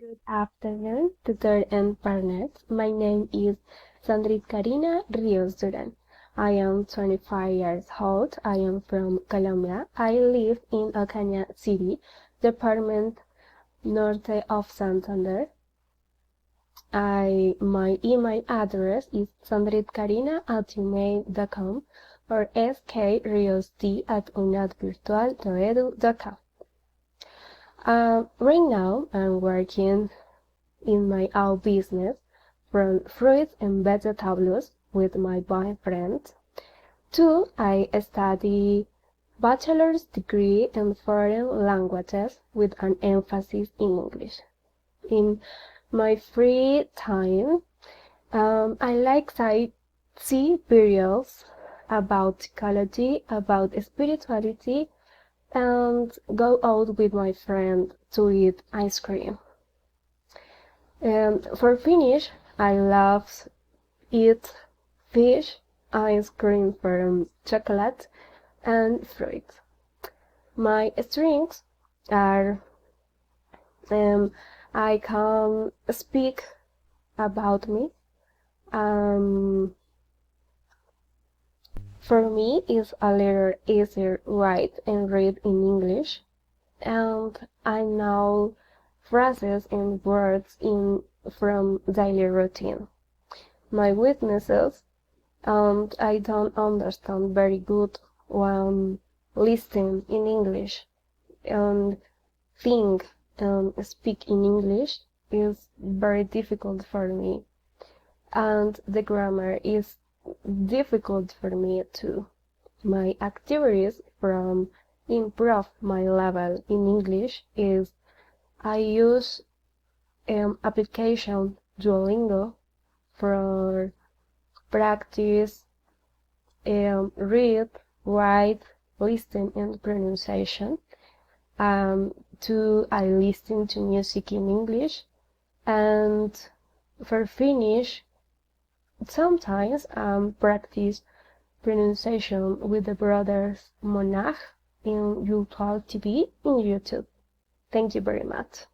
Good afternoon, tutor and partners. My name is Sandrit Karina Rios Duran. I am 25 years old. I am from Colombia. I live in Ocaña City, department norte of Santander. My email address is sandritkarina@gmail.com or skriosd@unadvirtual.edu.com. Right now, I'm working in my own business, from fruits and vegetables with my boyfriend. 2. I study bachelor's degree in foreign languages with an emphasis in English. In my free time, I like see videos about psychology, about spirituality, and go out with my friend to eat ice cream. For finish, I love eat fish, ice cream from chocolate, and fruit. My strengths are I can speak about me. For me, it's a little easier write and read in English, and I know phrases and words from daily routine. My weaknesses, and I don't understand very good when listening in English, and think and speak in English is very difficult for me, and the grammar is difficult for me too. My activities from improve my level in English is I use application Duolingo for practice, read, write, listen, and pronunciation. 2. I listen to music in English, and for finish, sometimes practice pronunciation with the brothers Monach in Virtual TV in YouTube. Thank you very much.